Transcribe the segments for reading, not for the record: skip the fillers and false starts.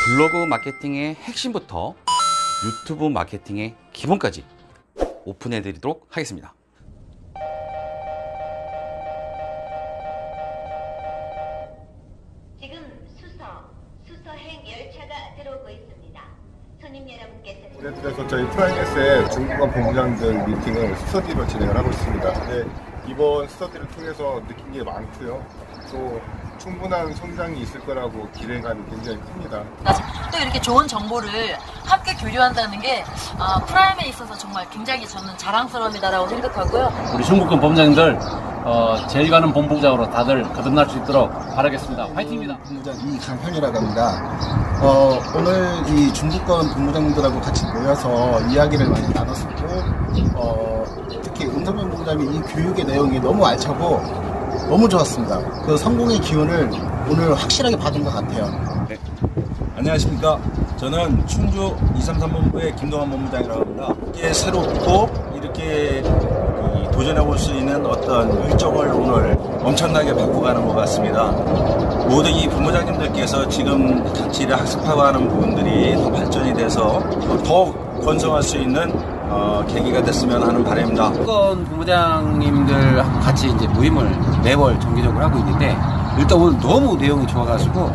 블로그 마케팅의 핵심부터 유튜브 마케팅의 기본까지 오픈해 드리도록 하겠습니다. 지금 수서행 열차가 들어오고 있습니다. 손님 여러분께서는 올해 들어서 저희 프라임에스의 중국어 본부장들 미팅을 스터디로 진행을 하고 있습니다. 네, 이번 스터디를 통해서 느낀 게 많고요. 또 충분한 성장이 있을 거라고 기대감이 굉장히 큽니다. 또 이렇게 좋은 정보를 함께 교류한다는 게 프라임에 있어서 정말 굉장히 저는 자랑스러움이다라고 생각하고요. 우리 중국권 본부장님들 제일 가는 본부장으로 다들 거듭날 수 있도록 바라겠습니다. 화이팅입니다. 본부장 이강현이라고 합니다. 오늘 이 중국권 본부장님들하고 같이 모여서 이야기를 많이 나눴었고 특히 은성현 본부장님 이 교육의 내용이 너무 알차고 너무 좋았습니다. 그 성공의 기운을 오늘 확실하게 받은 것 같아요. 네. 안녕하십니까. 저는 충주 233본부의 김동환 본부장이라고 합니다. 이게 새롭고 이렇게 도전해 볼 수 있는 어떤 일정을 오늘 엄청나게 바꿔가는 것 같습니다. 모두 이 본부장님들께서 지금 같이 학습하고 하는 부분들이 더 발전이 돼서 더 건성할 수 있는 계기가 됐으면 하는 바람입니다. 중국권 본부장님들 같이 이제 모임을 매월 정기적으로 하고 있는데 일단 오늘 너무 내용이 좋아가지고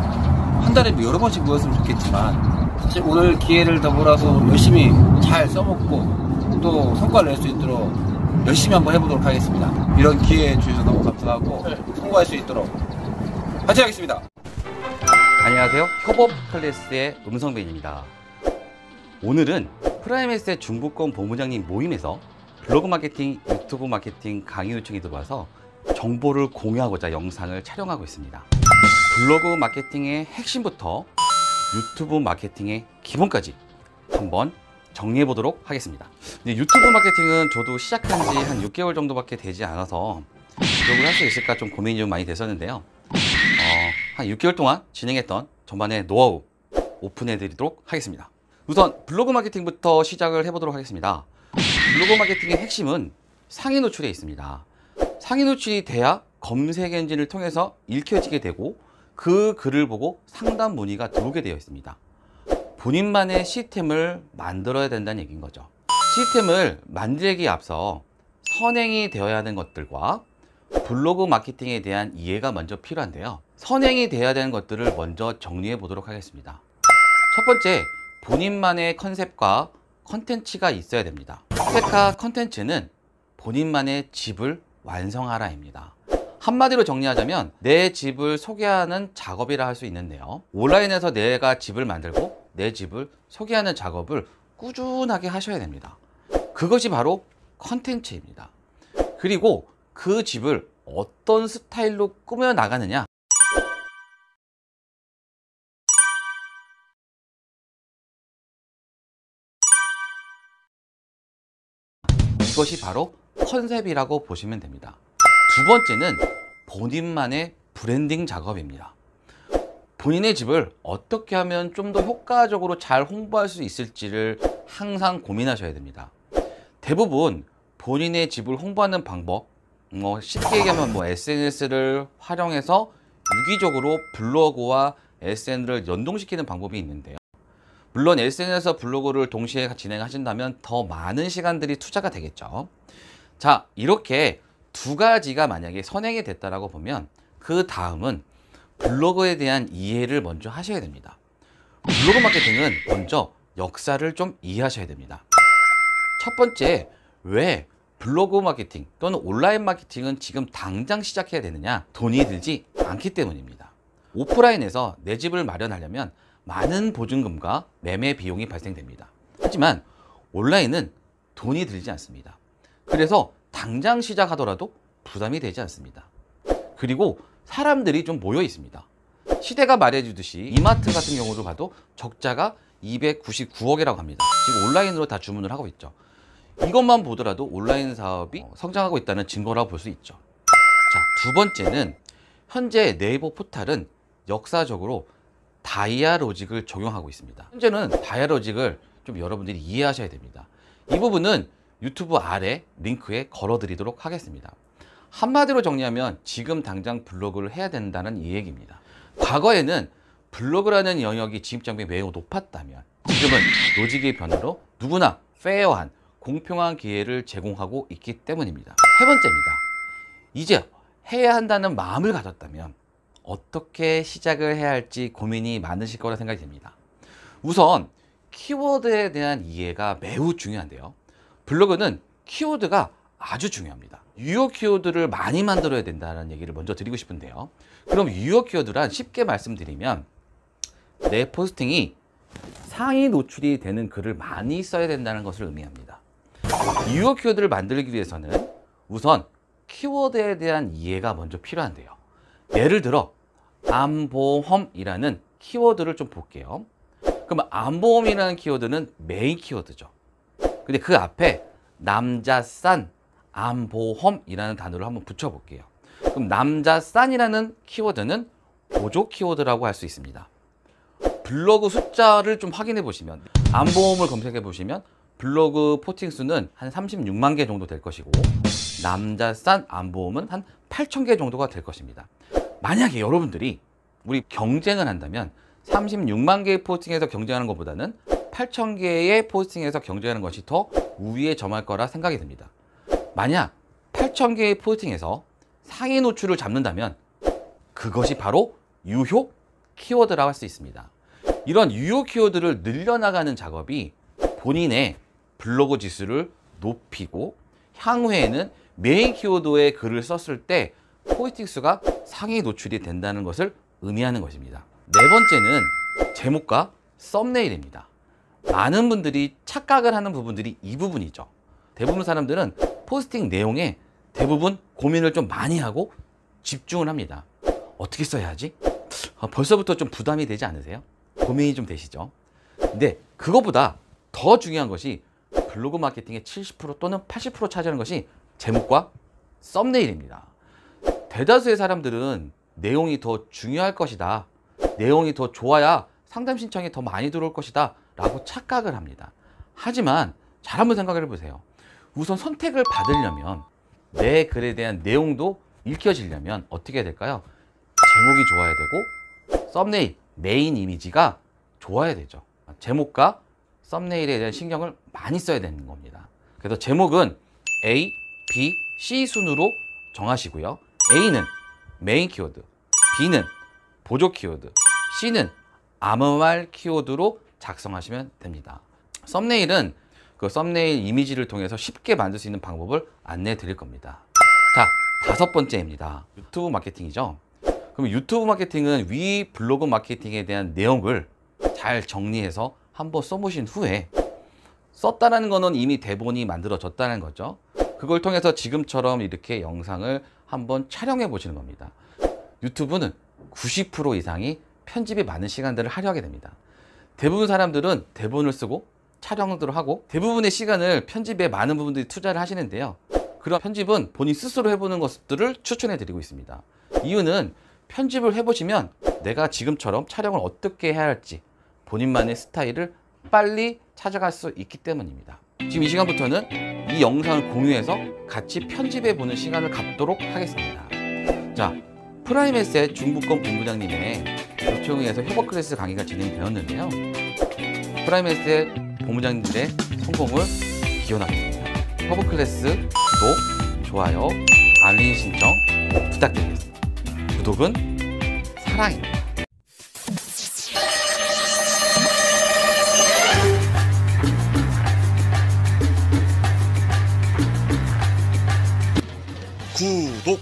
한 달에 여러 번씩 모였으면 좋겠지만 사실 오늘 기회를 더불어서 열심히 잘 써먹고 또 성과를 낼 수 있도록 열심히 한번 해보도록 하겠습니다. 이런 기회 주셔서 너무 감사하고 성공할 수 있도록 파이팅 하겠습니다. 안녕하세요. 협업 클래스의 음성벤입니다. 오늘은 프라임에스의 중국권 본부장님 모임에서 블로그 마케팅, 유튜브 마케팅 강의 요청이 들어와서 정보를 공유하고자 영상을 촬영하고 있습니다. 블로그 마케팅의 핵심부터 유튜브 마케팅의 기본까지 한번 정리해 보도록 하겠습니다. 유튜브 마케팅은 저도 시작한 지 한 6개월 정도밖에 되지 않아서 블로그를 할 수 있을까 좀 고민이 좀 많이 됐었는데요. 한 6개월 동안 진행했던 저만의 노하우 오픈해 드리도록 하겠습니다. 우선 블로그 마케팅부터 시작을 해보도록 하겠습니다. 블로그 마케팅의 핵심은 상위 노출에 있습니다. 상위 노출이 돼야 검색 엔진을 통해서 읽혀지게 되고 그 글을 보고 상담 문의가 들어오게 되어 있습니다. 본인만의 시스템을 만들어야 된다는 얘기인 거죠. 시스템을 만들기에 앞서 선행이 되어야 하는 것들과 블로그 마케팅에 대한 이해가 먼저 필요한데요. 선행이 되어야 되는 것들을 먼저 정리해 보도록 하겠습니다. 첫 번째, 본인만의 컨셉과 컨텐츠가 있어야 됩니다. 스펙과 컨텐츠는 본인만의 집을 완성하라입니다. 한마디로 정리하자면 내 집을 소개하는 작업이라 할 수 있는데요. 온라인에서 내가 집을 만들고 내 집을 소개하는 작업을 꾸준하게 하셔야 됩니다. 그것이 바로 컨텐츠입니다. 그리고 그 집을 어떤 스타일로 꾸며 나가느냐, 이것이 바로 컨셉이라고 보시면 됩니다. 두 번째는 본인만의 브랜딩 작업입니다. 본인의 집을 어떻게 하면 좀 더 효과적으로 잘 홍보할 수 있을지를 항상 고민하셔야 됩니다. 대부분 본인의 집을 홍보하는 방법, 쉽게 얘기하면 SNS를 활용해서 유기적으로 블로그와 SNS를 연동시키는 방법이 있는데요. 물론 SNS에서 블로그를 동시에 진행하신다면 더 많은 시간들이 투자가 되겠죠. 자, 이렇게 두 가지가 만약에 선행이 됐다라고 보면 그 다음은 블로그에 대한 이해를 먼저 하셔야 됩니다. 블로그 마케팅은 먼저 역사를 좀 이해하셔야 됩니다. 첫 번째, 왜 블로그 마케팅 또는 온라인 마케팅은 지금 당장 시작해야 되느냐? 돈이 들지 않기 때문입니다. 오프라인에서 내 집을 마련하려면 많은 보증금과 매매 비용이 발생됩니다. 하지만 온라인은 돈이 들지 않습니다. 그래서 당장 시작하더라도 부담이 되지 않습니다. 그리고 사람들이 좀 모여 있습니다. 시대가 말해주듯이 이마트 같은 경우를 봐도 적자가 299억이라고 합니다. 지금 온라인으로 다 주문을 하고 있죠. 이것만 보더라도 온라인 사업이 성장하고 있다는 증거라고 볼 수 있죠. 자, 두 번째는 현재 네이버 포탈은 역사적으로 다이아 로직을 적용하고 있습니다. 현재는 다이아 로직을 좀 여러분들이 이해하셔야 됩니다. 이 부분은 유튜브 아래 링크에 걸어드리도록 하겠습니다. 한마디로 정리하면 지금 당장 블로그를 해야 된다는 이 얘기입니다. 과거에는 블로그라는 영역이 진입장벽이 매우 높았다면 지금은 로직의 변화로 누구나 페어한 공평한 기회를 제공하고 있기 때문입니다. 세 번째입니다. 이제 해야 한다는 마음을 가졌다면 어떻게 시작을 해야 할지 고민이 많으실 거라 생각이 듭니다. 우선 키워드에 대한 이해가 매우 중요한데요. 블로그는 키워드가 아주 중요합니다. 유효 키워드를 많이 만들어야 된다는 얘기를 먼저 드리고 싶은데요. 그럼 유효 키워드란 쉽게 말씀드리면 내 포스팅이 상위 노출이 되는 글을 많이 써야 된다는 것을 의미합니다. 유효 키워드를 만들기 위해서는 우선 키워드에 대한 이해가 먼저 필요한데요. 예를 들어 암보험이라는 키워드를 좀 볼게요. 그럼 암보험이라는 키워드는 메인 키워드죠. 근데 그 앞에 남자싼 암보험이라는 단어를 한번 붙여볼게요. 그럼 남자싼이라는 키워드는 보조 키워드라고 할 수 있습니다. 블로그 숫자를 좀 확인해 보시면 암보험을 검색해 보시면 블로그 포팅 수는 한 36만 개 정도 될 것이고 남자싼 암보험은 한 8천 개 정도가 될 것입니다. 만약에 여러분들이 우리 경쟁을 한다면 36만 개의 포스팅에서 경쟁하는 것보다는 8천 개의 포스팅에서 경쟁하는 것이 더 우위에 점할 거라 생각이 듭니다. 만약 8천 개의 포스팅에서 상위 노출을 잡는다면 그것이 바로 유효 키워드라고 할 수 있습니다. 이런 유효 키워드를 늘려나가는 작업이 본인의 블로그 지수를 높이고 향후에는 메인 키워드의 글을 썼을 때 포스팅 수가 상위 노출이 된다는 것을 의미하는 것입니다. 네 번째는 제목과 썸네일입니다. 많은 분들이 착각을 하는 부분들이 이 부분이죠. 대부분 사람들은 포스팅 내용에 대부분 고민을 좀 많이 하고 집중을 합니다. 어떻게 써야 하지? 벌써부터 좀 부담이 되지 않으세요? 고민이 좀 되시죠? 근데 그것보다 더 중요한 것이 블로그 마케팅의 70% 또는 80% 차지하는 것이 제목과 썸네일입니다. 대다수의 사람들은 내용이 더 중요할 것이다. 내용이 더 좋아야 상담 신청이 더 많이 들어올 것이다 라고 착각을 합니다. 하지만 잘 한번 생각을 해보세요. 우선 선택을 받으려면 내 글에 대한 내용도 읽혀지려면 어떻게 해야 될까요? 제목이 좋아야 되고 썸네일, 메인 이미지가 좋아야 되죠. 제목과 썸네일에 대한 신경을 많이 써야 되는 겁니다. 그래서 제목은 A, B, C 순으로 정하시고요. A는 메인 키워드, B는 보조 키워드, C는 아무 말 키워드로 작성하시면 됩니다. 썸네일은 그 썸네일 이미지를 통해서 쉽게 만들 수 있는 방법을 안내해 드릴 겁니다. 자, 다섯 번째입니다. 유튜브 마케팅이죠. 그럼 유튜브 마케팅은 위 블로그 마케팅에 대한 내용을 잘 정리해서 한번 써보신 후에 썼다는 거는 이미 대본이 만들어졌다는 거죠. 그걸 통해서 지금처럼 이렇게 영상을 한번 촬영해 보시는 겁니다. 유튜브는 90% 이상이 편집이 많은 시간들을 할애하게 됩니다. 대부분 사람들은 대본을 쓰고 촬영들을 하고 대부분의 시간을 편집에 많은 부분들이 투자를 하시는데요. 그런 편집은 본인 스스로 해보는 것들을 추천해 드리고 있습니다. 이유는 편집을 해보시면 내가 지금처럼 촬영을 어떻게 해야 할지 본인만의 스타일을 빨리 찾아갈 수 있기 때문입니다. 지금 이 시간부터는 이 영상을 공유해서 같이 편집해 보는 시간을 갖도록 하겠습니다. 자, 프라임에셋 중부권 본부장님의 요청에 의해서 협업 클래스 강의가 진행되었는데요. 프라임에셋 본부장님들의 성공을 기원하겠습니다. 협업 클래스 구독, 좋아요, 알림 신청 부탁드리겠습니다. 구독은 사랑입니다. 구독